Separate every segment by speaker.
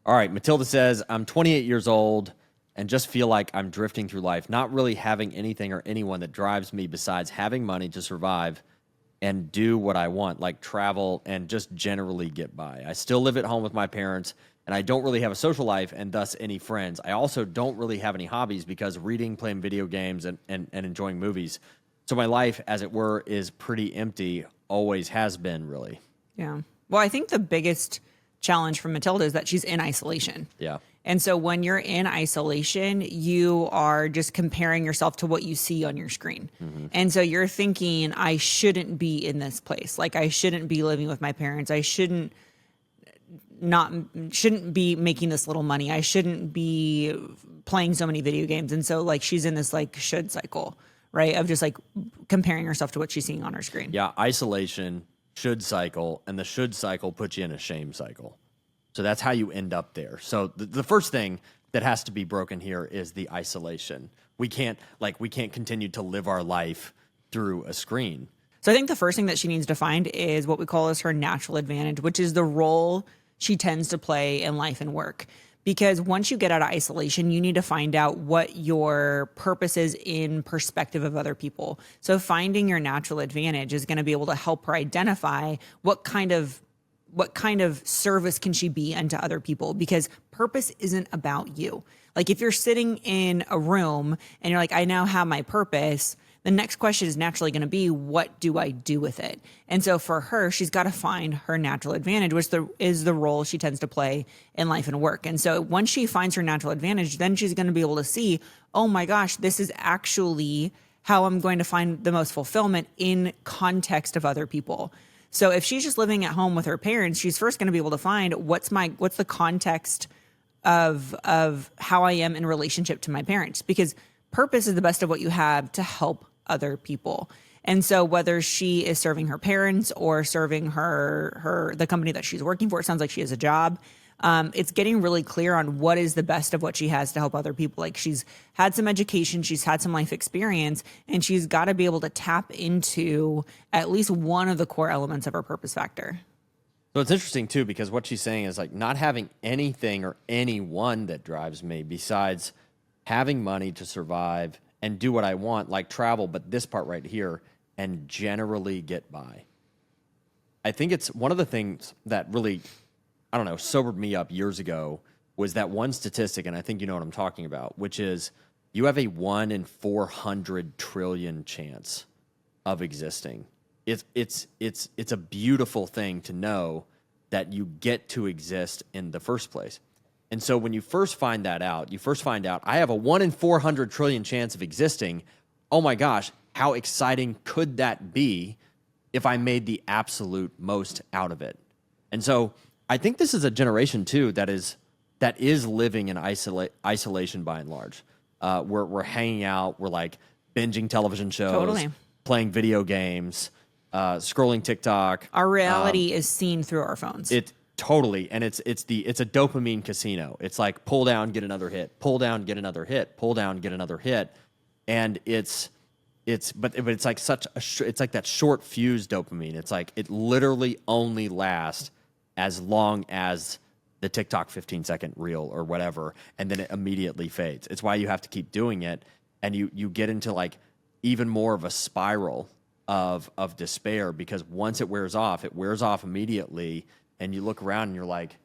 Speaker 1: All right, Matilda says, I'm 28 years old and just feel like I'm drifting through life, not really having anything or anyone that drives me besides having money to survive and do what I want, like travel and just generally get by. I still live at home with my parents, and I don't really have a social life and thus any friends. I also don't really have any hobbies because reading, playing video games, and enjoying movies. So my life, as it were, is pretty empty, always has been, really.
Speaker 2: Yeah. Well, I think the biggest challenge for Matilda is that she's in isolation.
Speaker 1: Yeah.
Speaker 2: And so when you're in isolation, you are just comparing yourself to what you see on your screen. Mm-hmm. And so you're thinking, I shouldn't be in this place. Like, I shouldn't be living with my parents. I shouldn't be making this little money. I shouldn't be playing so many video games. And so like she's in this like should cycle, right? Of just like comparing herself to what she's seeing on her screen.
Speaker 1: Yeah, isolation, should cycle, and the should cycle puts you in a shame cycle. So that's how you end up there. So the first thing that has to be broken here is the isolation. We can't continue to live our life through a screen.
Speaker 2: So I think the first thing that she needs to find is what we call as her natural advantage, which is the role she tends to play in life and work. Because once you get out of isolation, you need to find out what your purpose is in perspective of other people. So finding your natural advantage is going to be able to help her identify what kind of service can she be unto other people, because purpose isn't about you. Like if you're sitting in a room and you're like, I now have my purpose, the next question is naturally going to be, what do I do with it? And so for her, she's got to find her natural advantage, which is the role she tends to play in life and work. And so once she finds her natural advantage, then she's going to be able to see, oh my gosh, this is actually how I'm going to find the most fulfillment in context of other people. So if she's just living at home with her parents, she's first going to be able to find what's the context of how I am in relationship to my parents, because purpose is the best of what you have to help other people. And so whether she is serving her parents or serving the company that she's working for, it sounds like she has a job. It's getting really clear on what is the best of what she has to help other people. Like she's had some education, she's had some life experience, and she's got to be able to tap into at least one of the core elements of her purpose factor.
Speaker 1: So it's interesting too, because what she's saying is like not having anything or anyone that drives me besides having money to survive and do what I want, like travel, but this part right here, and generally get by. I think it's one of the things that really, sobered me up years ago was that one statistic, and I think you know what I'm talking about, which is you have a 1 in 400 trillion chance of existing. It's a beautiful thing to know that you get to exist in the first place. And so when you first find that out, I have a 1 in 400 trillion chance of existing. Oh my gosh, how exciting could that be if I made the absolute most out of it? And so I think this is a generation too that is living in isolation by and large. We're hanging out, we're like binging television shows,
Speaker 2: totally,
Speaker 1: playing video games, scrolling TikTok.
Speaker 2: Our reality is seen through our phones.
Speaker 1: Totally, and it's a dopamine casino. It's like pull down, get another hit, pull down, get another hit, pull down, get another hit, and it's like it's like that short fuse dopamine. It's like it literally only lasts as long as the TikTok 15-second reel or whatever, and then it immediately fades. It's why you have to keep doing it, and you get into like even more of a spiral of despair, because once it wears off immediately. And you look around and you're like,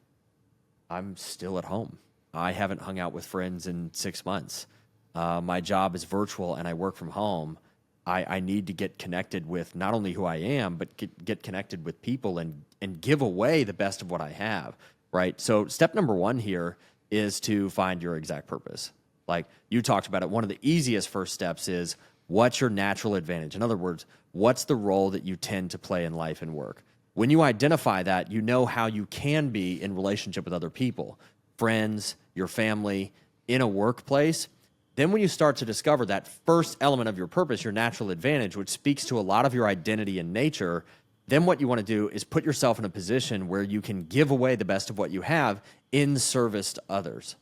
Speaker 1: I'm still at home. I haven't hung out with friends in 6 months. My job is virtual and I work from home. I need to get connected with not only who I am, but get connected with people and give away the best of what I have, right? So step number 1 here is to find your exact purpose. Like you talked about it, one of the easiest first steps is what's your natural advantage? In other words, what's the role that you tend to play in life and work? When you identify that, you know how you can be in relationship with other people, friends, your family, in a workplace. Then when you start to discover that first element of your purpose, your natural advantage, which speaks to a lot of your identity and nature, then what you want to do is put yourself in a position where you can give away the best of what you have in service to others.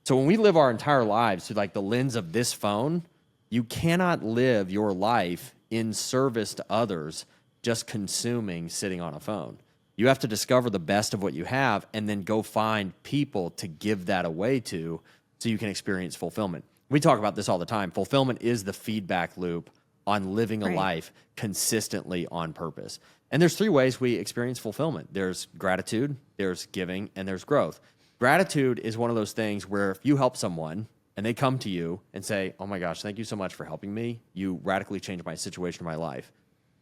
Speaker 1: So when we live our entire lives through like the lens of this phone, you cannot live your life in service to others just consuming, sitting on a phone. You have to discover the best of what you have and then go find people to give that away to so you can experience fulfillment. We talk about this all the time. Fulfillment is the feedback loop on living a
Speaker 2: Right.
Speaker 1: life consistently on purpose. And there's 3 ways we experience fulfillment. There's gratitude, there's giving, and there's growth. Gratitude is one of those things where if you help someone and they come to you and say, oh my gosh, thank you so much for helping me. You radically changed my situation in my life.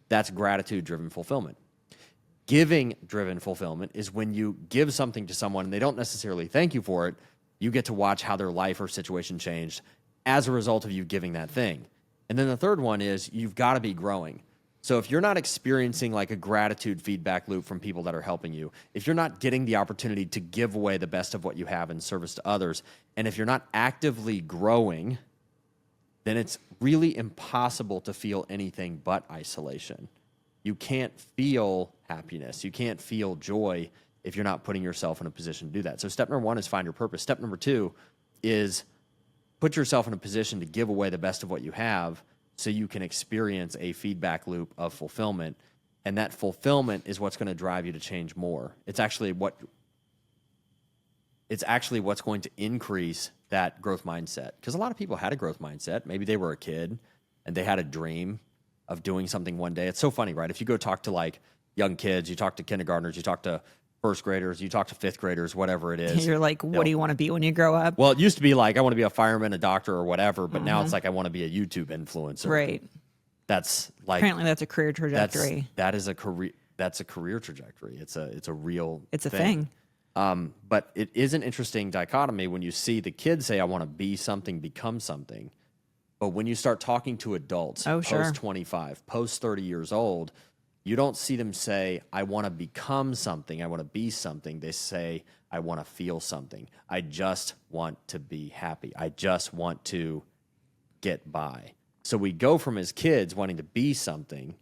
Speaker 1: That's gratitude-driven fulfillment. Giving-driven fulfillment is when you give something to someone and they don't necessarily thank you for it. You get to watch how their life or situation changed as a result of you giving that thing. And then the third one is you've got to be growing. So if you're not experiencing like a gratitude feedback loop from people that are helping you, if you're not getting the opportunity to give away the best of what you have in service to others, and if you're not actively growing, then it's really impossible to feel anything but isolation. You can't feel happiness. You can't feel joy if you're not putting yourself in a position to do that. So step number 1 is find your purpose. Step number 2 is put yourself in a position to give away the best of what you have so you can experience a feedback loop of fulfillment. And that fulfillment is what's going to drive you to change more. It's actually what's going to increase that growth mindset. Because a lot of people had a growth mindset. Maybe they were a kid and they had a dream of doing something one day. It's so funny, right? If you go talk to like young kids, you talk to kindergartners, you talk to first graders, you talk to fifth graders, whatever it is.
Speaker 2: You're like, what do you want to be when you grow up?
Speaker 1: Well, it used to be like, I want to be a fireman, a doctor, or whatever, but now it's like, I want to be a YouTube influencer.
Speaker 2: Right.
Speaker 1: That's like,
Speaker 2: Apparently that's a career trajectory.
Speaker 1: that's a career trajectory. It's a real
Speaker 2: It's a thing.
Speaker 1: But it is an interesting dichotomy when you see the kids say, I want to be something, become something. But when you start talking to adults, post 25, post 30 years old, you don't see them say, I want to become something, I want to be something. They say, I want to feel something. I just want to be happy. I just want to get by. So we go from as kids wanting to be something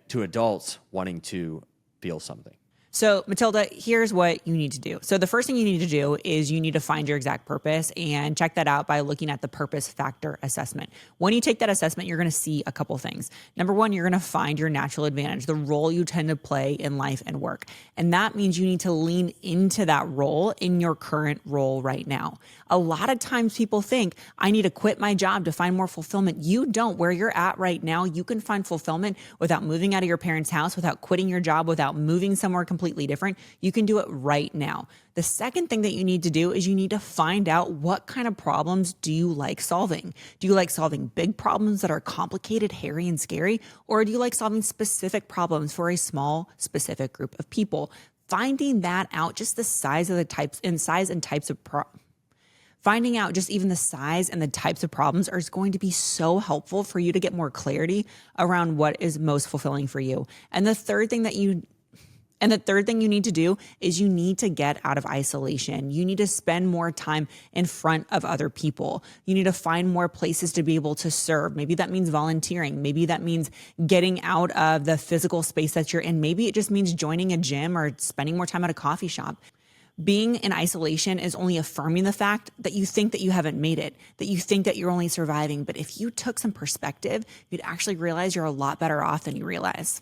Speaker 1: to adults wanting to feel something.
Speaker 2: So, Matilda, here's what you need to do. So the first thing you need to do is you need to find your exact purpose and check that out by looking at the purpose factor assessment. When you take that assessment, you're going to see a couple things. Number 1, you're going to find your natural advantage, the role you tend to play in life and work. And that means you need to lean into that role in your current role right now. A lot of times people think, I need to quit my job to find more fulfillment. You don't. Where you're at right now, you can find fulfillment without moving out of your parents' house, without quitting your job, without moving somewhere completely different. You can do it right now. The second thing that you need to do is you need to find out what kind of problems do you like solving. Do you like solving big problems that are complicated, hairy, and scary? Or do you like solving specific problems for a small, specific group of people? Finding that out, just the size of the types and size and types of finding out just even the size and the types of problems is going to be so helpful for you to get more clarity around what is most fulfilling for you. And the third thing you need to do is you need to get out of isolation. You need to spend more time in front of other people. You need to find more places to be able to serve. Maybe that means volunteering. Maybe that means getting out of the physical space that you're in. Maybe it just means joining a gym or spending more time at a coffee shop. Being in isolation is only affirming the fact that you think that you haven't made it, that you think that you're only surviving. But if you took some perspective, you'd actually realize you're a lot better off than you realize.